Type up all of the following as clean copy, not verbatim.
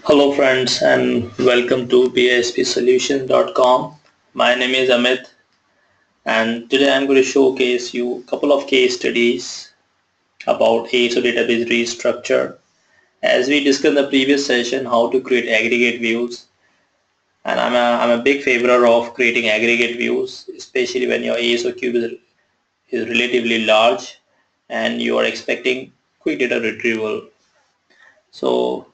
Hello friends and welcome to PASPsolutions.com. My name is Amit and today I'm going to showcase you a couple of case studies about ASO database restructure. As we discussed in the previous session how to create aggregate views, and I'm a big favor of creating aggregate views, especially when your ASO cube is relatively large and you are expecting quick data retrieval. So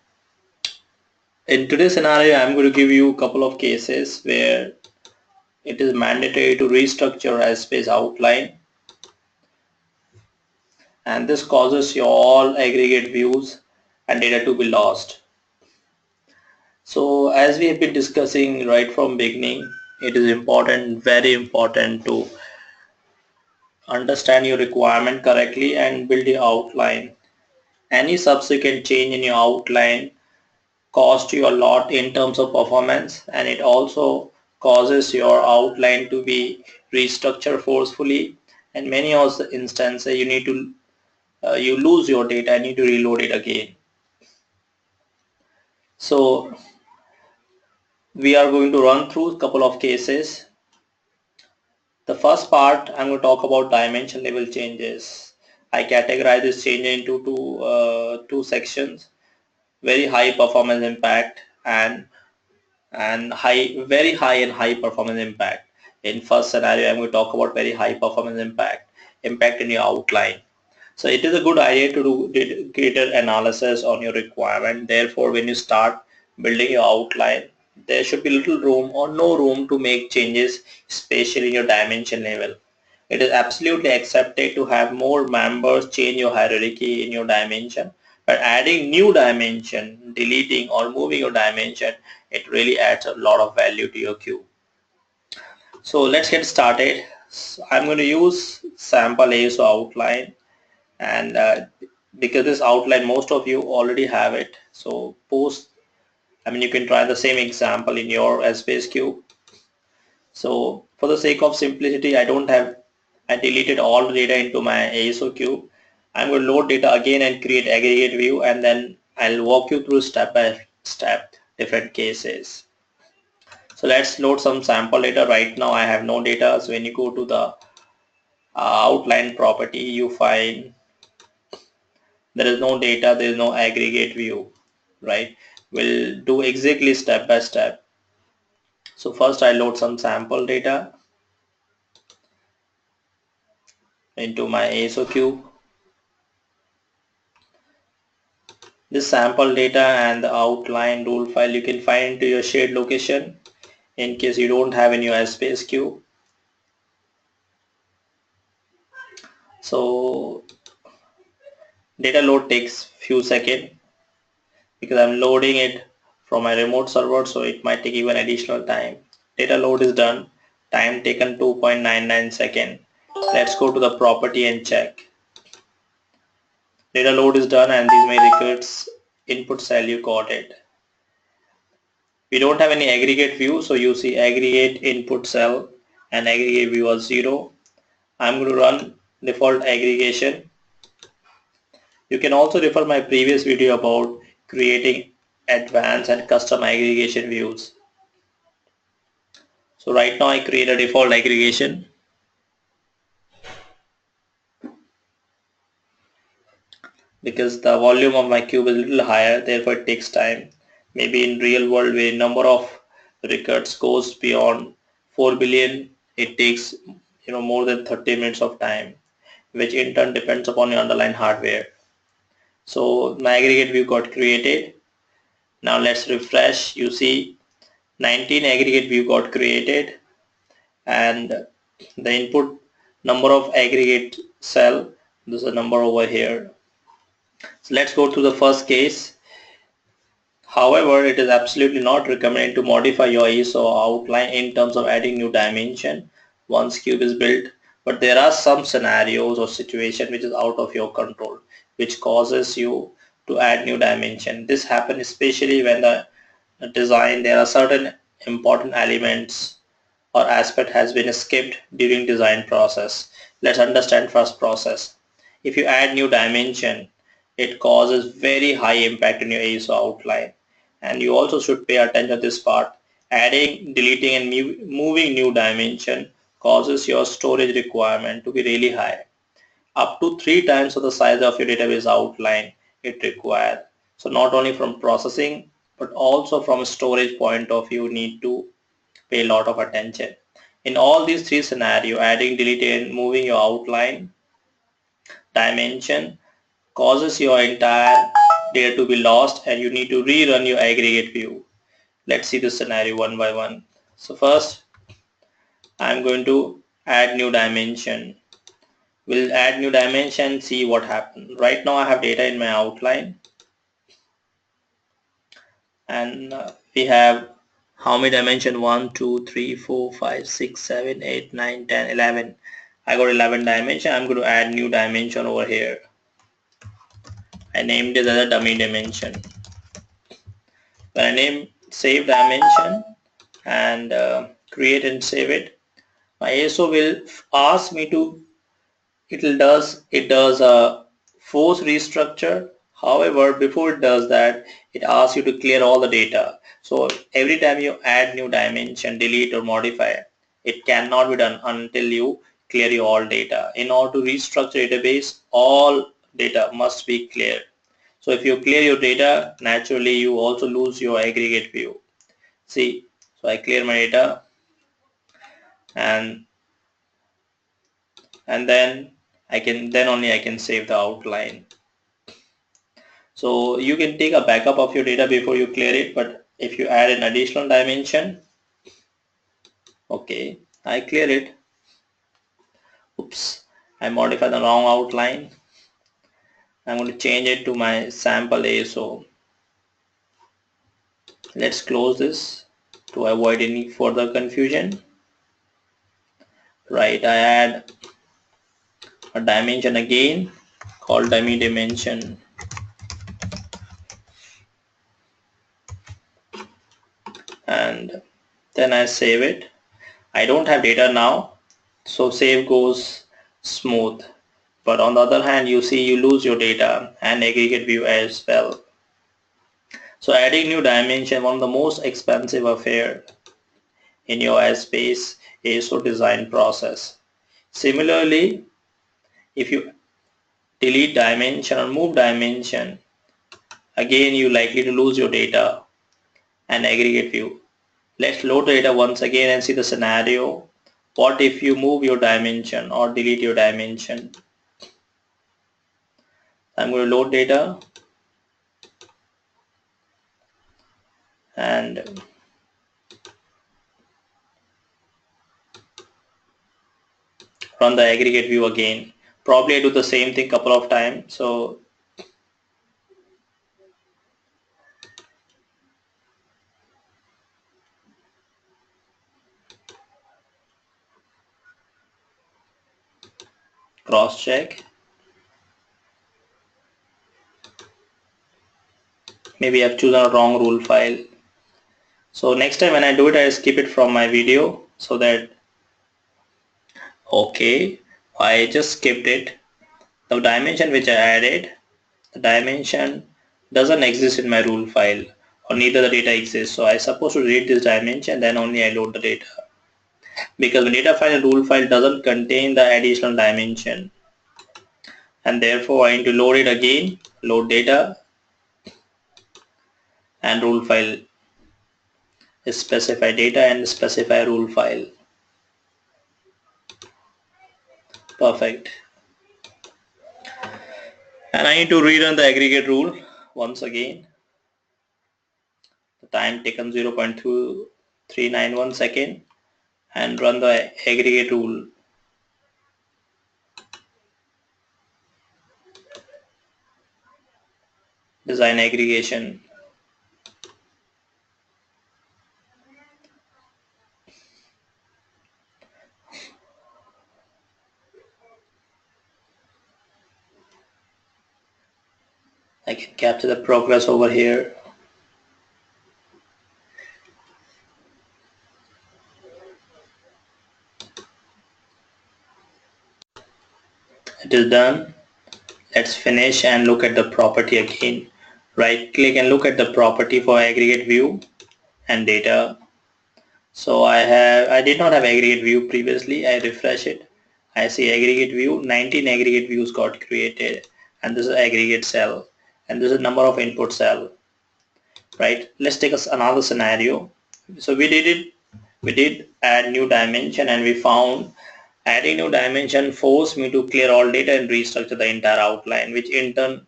in today's scenario I'm going to give you a couple of cases where it is mandatory to restructure Essbase outline, and this causes your all aggregate views and data to be lost. So as we have been discussing right from beginning, it is important, very important to understand your requirement correctly and build your outline. Any subsequent change in your outline cost you a lot in terms of performance, and it also causes your outline to be restructured forcefully, and many of the instances you need to you lose your data and need to reload it again. So we are going to run through a couple of cases. The first part I'm going to talk about dimension level changes. I categorize this change into two sections: very high performance impact and very high and high performance impact. In first scenario I'm going to talk about very high performance impact in your outline. So it is a good idea to do greater analysis on your requirement. Therefore, when you start building your outline, there should be little room or no room to make changes, especially in your dimension level. It is absolutely accepted to have more members change your hierarchy in your dimension, but adding new dimension, deleting or moving your dimension, it really adds a lot of value to your queue. So let's get started. I'm going to use sample ASO outline, and because this outline most of you already have it, so you can try the same example in your Essbase queue. So for the sake of simplicity, I deleted all the data into my ASO queue. I'm going to load data again and create aggregate view, and then I'll walk you through step by step different cases. So let's load some sample data. Right now I have no data, so when you go to the outline property, you find there is no data, there is no aggregate view, right? We'll do exactly step by step. So first I load some sample data into my ASO queue. This sample data and the outline rule file you can find into your shared location in case you don't have in your Essbase queue. So data load takes few seconds because I'm loading it from my remote server, so it might take even additional time. Data load is done. Time taken 2.99 seconds. Let's go to the property and check. Data load is done and these my records input cell, you got it. We don't have any aggregate view, so you see aggregate input cell and aggregate view are 0. I'm going to run default aggregation. You can also refer my previous video about creating advanced and custom aggregation views. So right now I create a default aggregation. Because the volume of my cube is a little higher, therefore it takes time. Maybe in real world where number of records goes beyond 4 billion, it takes more than 30 minutes of time, which in turn depends upon your underlying hardware. So my aggregate view got created. Now let's refresh. You see 19 aggregate view got created, and the input number of aggregate cell, this is a number over here. So let's go to the first case. However, it is absolutely not recommended to modify your ASO outline in terms of adding new dimension once cube is built, but there are some scenarios or situation which is out of your control, which causes you to add new dimension. This happens especially when the design, there are certain important elements or aspect has been skipped during design process. Let's understand first process. If you add new dimension, it causes very high impact in your ASO outline, and you also should pay attention to this part. Adding, deleting and moving new dimension causes your storage requirement to be really high, up to 3 times of the size of your database outline it required. So not only from processing but also from a storage point of view, you need to pay a lot of attention. In all these three scenarios, adding, deleting and moving your outline dimension causes your entire data to be lost and you need to rerun your aggregate view. Let's see the scenario one by one. So first I'm going to add new dimension. We'll add new dimension, see what happens. Right now I have data in my outline and we have how many dimension? 1, 2, 3, 4, 5, 6, 7, 8, 9, 10, 11. I got 11 dimension. I'm going to add new dimension over here. I named it as a dummy dimension. When I name save dimension and create and save it, my ASO will ask me to it does a force restructure. However, before it does that, it asks you to clear all the data. So every time you add new dimension, delete or modify, it cannot be done until you clear your all data. In order to restructure database, all data must be cleared. So if you clear your data, naturally you also lose your aggregate view. See, so I clear my data and then only I can save the outline. So you can take a backup of your data before you clear it, but if you add an additional dimension, okay, I clear it. Oops, I modified the wrong outline. I'm going to change it to my sample ASO. Let's close this to avoid any further confusion. Right, I add a dimension again called dummy dimension. And then I save it. I don't have data now, so save goes smooth. But on the other hand, you see you lose your data and aggregate view as well. So adding new dimension, one of the most expensive affair in your Essbase ASO design process. Similarly, if you delete dimension or move dimension, again you likely to lose your data and aggregate view. Let's load the data once again and see the scenario. What if you move your dimension or delete your dimension? I'm going to load data and run the aggregate view again. Probably I do the same thing couple of times. So cross check. Maybe I've chosen a wrong rule file. So next time when I do it, I skip it from my video so that, okay, I just skipped it. The dimension which I added, the dimension doesn't exist in my rule file or neither the data exists. So I supposed to read this dimension, then only I load the data. Because the data file and rule file doesn't contain the additional dimension. And therefore I need to load it again, load data and rule file, specify data and specify rule file. Perfect. And I need to rerun the aggregate rule once again. The time taken 0.2391 second and run the aggregate rule. Design aggregation. I can capture the progress over here. It is done. Let's finish and look at the property again. Right click and look at the property for aggregate view and data. So I did not have aggregate view previously. I refresh it. I see aggregate view, 19 aggregate views got created, and this is aggregate cell, and this is number of input cell. Right? Let's take another scenario. So we did add new dimension, and we found adding new dimension forced me to clear all data and restructure the entire outline, which in turn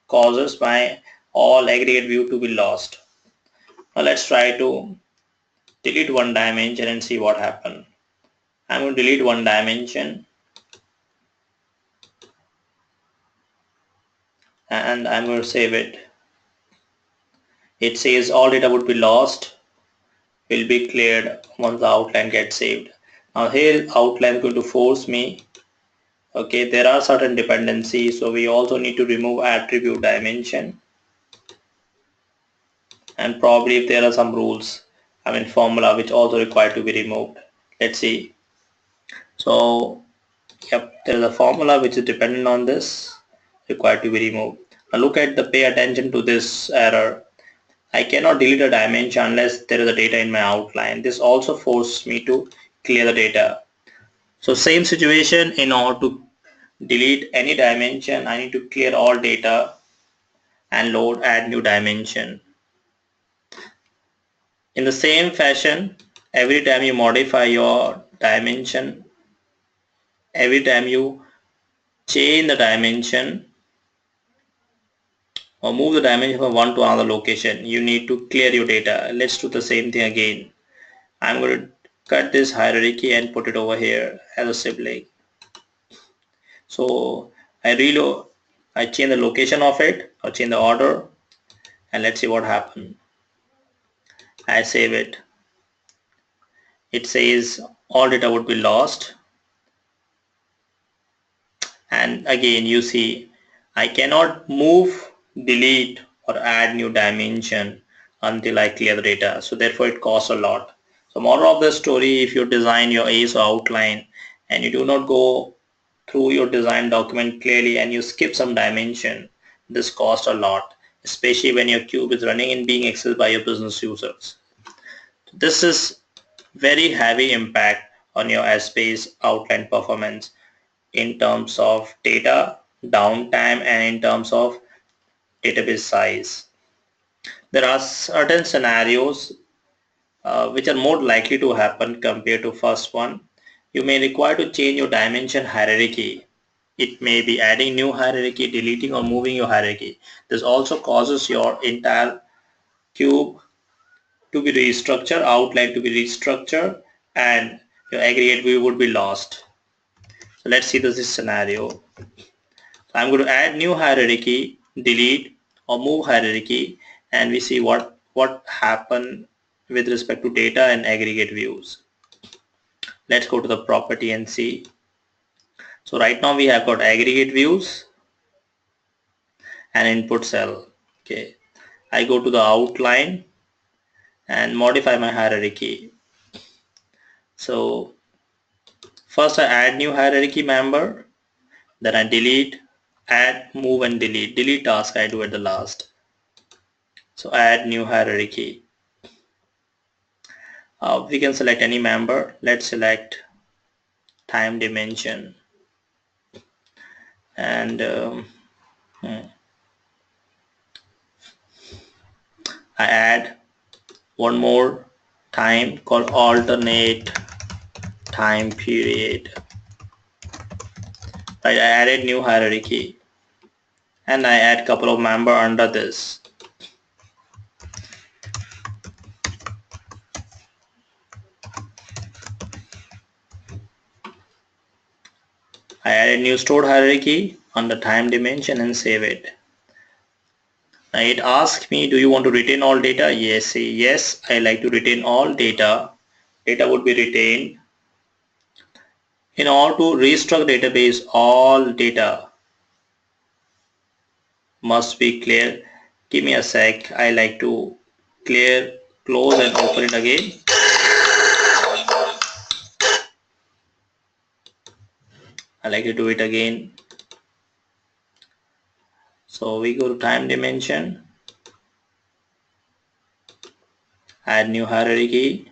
causes my all aggregate view to be lost. Now let's try to delete one dimension and see what happened. I'm going to delete one dimension and I'm going to save it. It says all data would be lost, will be cleared once the outline gets saved. Now here outline is going to force me. Okay, there are certain dependencies, so we also need to remove attribute dimension, and probably if there are some rules, formula which also required to be removed. Let's see. So yep, there is a formula which is dependent on this, required to be removed. Now look at the pay attention to this error. I cannot delete a dimension unless there is a data in my outline. This also forces me to clear the data. So same situation, in order to delete any dimension, I need to clear all data and load add new dimension. In the same fashion, every time you modify your dimension, every time you change the dimension or move the dimension from one to another location, you need to clear your data. Let's do the same thing again. I'm going to cut this hierarchy and put it over here as a sibling. So I change the location of it or change the order, and let's see what happened. I save it. It says all data would be lost, and again you see I cannot move, delete or add new dimension until I clear the data, so therefore it costs a lot. So moral of the story, if you design your ASO outline and you do not go through your design document clearly and you skip some dimension, this costs a lot, especially when your cube is running and being accessed by your business users. This is very heavy impact on your Essbase outline performance in terms of data, downtime, and in terms of database size. There are certain scenarios which are more likely to happen compared to first one. You may require to change your dimension hierarchy. It may be adding new hierarchy, deleting or moving your hierarchy. This also causes your entire cube to be restructured, outline to be restructured, and your aggregate view would be lost. So let's see this scenario. I'm going to add new hierarchy, delete or move hierarchy, and we see what happened with respect to data and aggregate views. Let's go to the property and see. So right now we have got aggregate views and input cell. Okay, I go to the outline and modify my hierarchy. So first I add new hierarchy member, then I delete, add, move and delete. Delete task I do at the last. So add new hierarchy. We can select any member. Let's select time dimension, and I add one more time called alternate time period. Right, I added new hierarchy and I add couple of member under this. I added new stored hierarchy under time dimension and save it. Now it asks me, do you want to retain all data? Yes, say yes, I like to retain all data. Data would be retained. In order to restructure database, all data must be clear. Give me a sec. I like to clear, close and open it again. I like to do it again. So we go to time dimension add new hierarchy,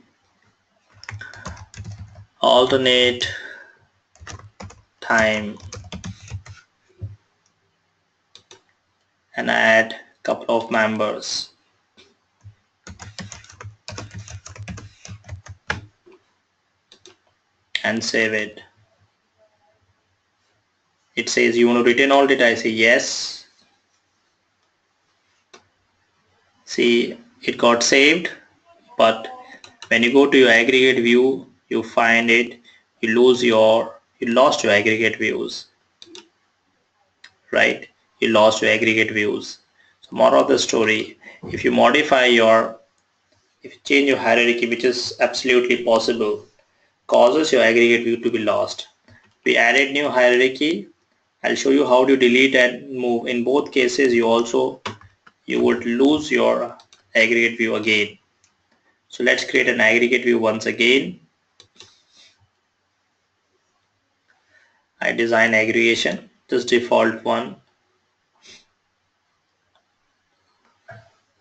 alternate time, and add couple of members and save it. It says you want to retain all data. I say yes. See, it got saved, but when you go to your aggregate view, you find it, you lost your aggregate views, right? You lost your aggregate views. So moral of the story, if you if you change your hierarchy, which is absolutely possible, causes your aggregate view to be lost. We added new hierarchy. I'll show you how to delete and move. In both cases, you would lose your aggregate view again. So let's create an aggregate view once again. I design aggregation, this default one,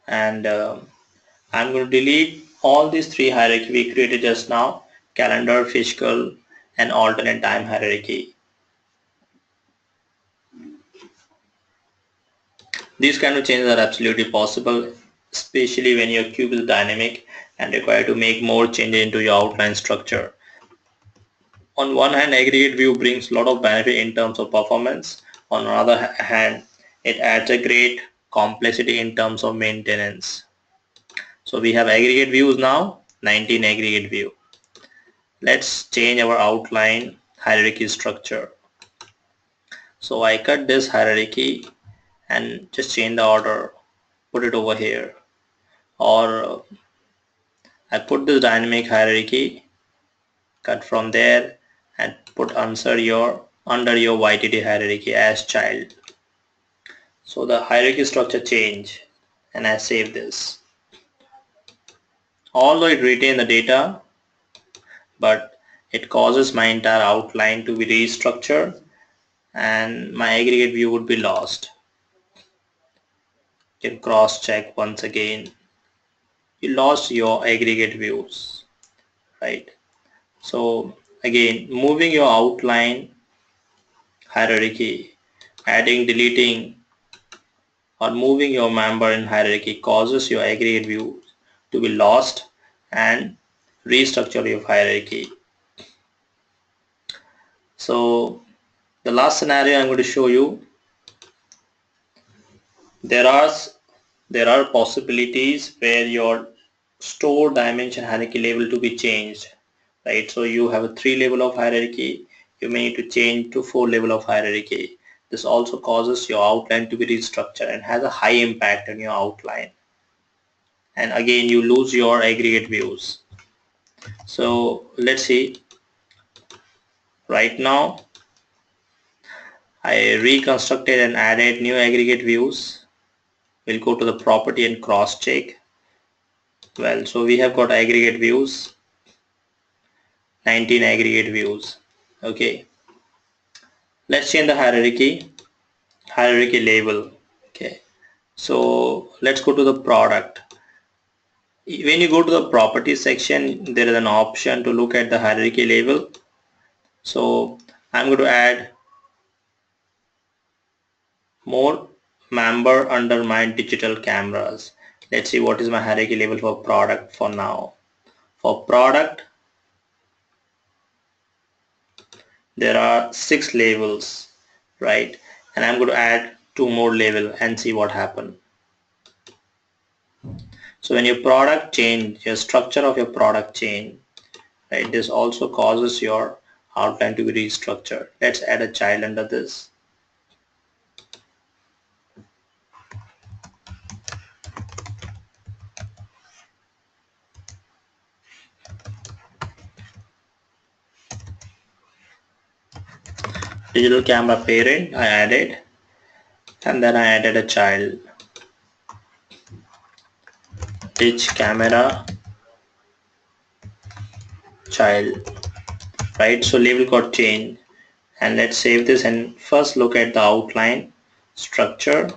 and I'm going to delete all these three hierarchy we created just now: calendar, fiscal, and alternate time hierarchy. These kind of changes are absolutely possible, especially when your cube is dynamic and require to make more changes into your outline structure. On one hand, aggregate view brings a lot of benefit in terms of performance. On the other hand, it adds a great complexity in terms of maintenance. So we have aggregate views now, 19 aggregate view. Let's change our outline hierarchy structure. So I cut this hierarchy and just change the order, put it over here. Or I put this dynamic hierarchy, cut from there and put under your YTD hierarchy as child. So the hierarchy structure change and I save this. Although it retains the data, but it causes my entire outline to be restructured and my aggregate view would be lost. You can cross check once again. You lost your aggregate views, right? So again, moving your outline hierarchy, adding, deleting, or moving your member in hierarchy causes your aggregate view to be lost and restructure your hierarchy. So the last scenario I'm going to show you, there are possibilities where your store dimension hierarchy level to be changed, right? So you have a 3 level of hierarchy, you may need to change to 4 level of hierarchy. This also causes your outline to be restructured and has a high impact on your outline, and again you lose your aggregate views. So let's see. Right now I reconstructed and added new aggregate views. We'll go to the property and cross check. Well, so we have got aggregate views, 19 aggregate views. Okay, let's change the hierarchy label. Okay, so let's go to the product. When you go to the property section, there is an option to look at the hierarchy label. So I'm going to add more member under my digital cameras. Let's see what is my hierarchy label for product for now. For product, there are 6 labels, right? And I'm going to add 2 more label and see what happens. So when your product change, your structure of your product change, right, this also causes your outline to be restructured. Let's add a child under this. Digital camera parent I added, and then I added a child. Dig camera child, right? So label got changed, and let's save this and first look at the outline structure.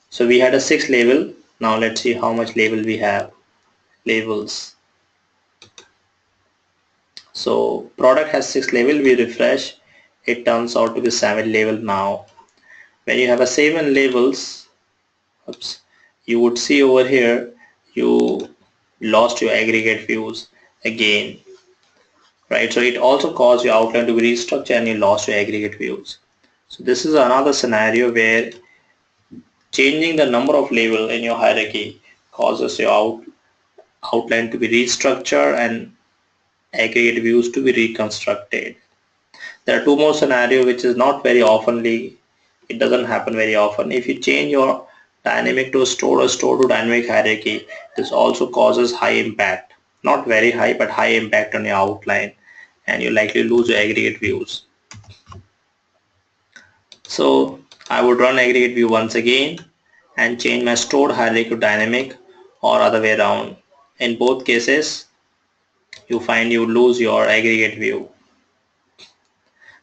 So we had a 6 label, Now let's see how much label we have. Labels. So product has 6 label, we refresh, it turns out to be 7 label now. When you have a 7 labels, oops, you would see over here you lost your aggregate views again, right? So it also caused your outline to be restructured and you lost your aggregate views. So this is another scenario where changing the number of label in your hierarchy causes your outline to be restructured and aggregate views to be reconstructed. There are two more scenarios which is not very oftenly, it doesn't happen very often. If you change your dynamic to store or store to dynamic hierarchy, this also causes high impact. Not very high, but high impact on your outline, and you likely lose your aggregate views. So I would run aggregate view once again and change my stored hierarchy to dynamic or other way around. In both cases, you find you lose your aggregate view.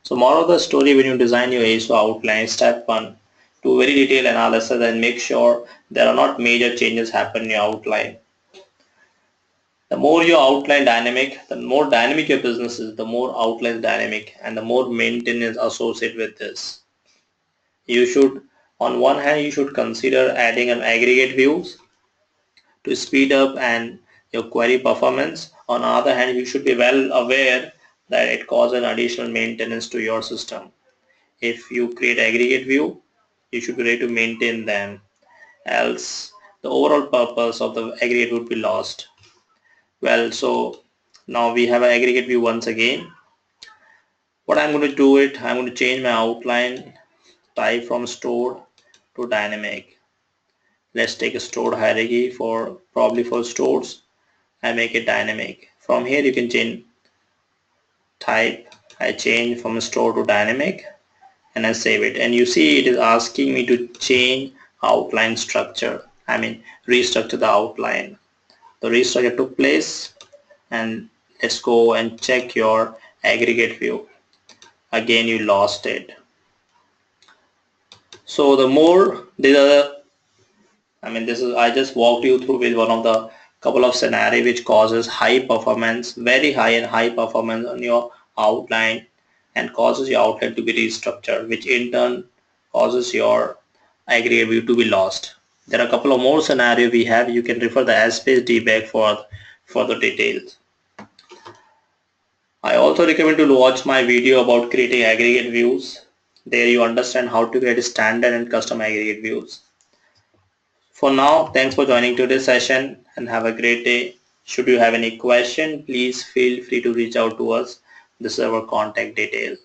So moral of the story, when you design your ASO outline, step 1, do very detailed analysis and make sure there are not major changes happen in your outline. The more your outline dynamic, the more dynamic your business is, the more outline dynamic and the more maintenance associated with this. You should, on one hand, you should consider adding an aggregate views to speed up and your query performance. On the other hand, you should be well aware that it causes an additional maintenance to your system. If you create aggregate view, you should be ready to maintain them, else the overall purpose of the aggregate would be lost. Well, so now we have an aggregate view once again. What I'm going to do I'm going to change my outline type from stored to dynamic. Let's take a stored hierarchy probably for stores and make it dynamic. From here you can change type. I change from store to dynamic and I save it, and you see it is asking me to change outline structure, restructure the outline. The restructure took place, and let's go and check your aggregate view. Again you lost it. So the more these are this is I just walked you through with one of the couple of scenario which causes high performance, very high and high performance on your outline and causes your outline to be restructured, which in turn causes your aggregate view to be lost. There are a couple of more scenarios we have. You can refer the Essbase debug for further details. I also recommend to watch my video about creating aggregate views. There you understand how to create standard and custom aggregate views. For now, thanks for joining today's session and have a great day. Should you have any question, please feel free to reach out to us. This is our contact detail.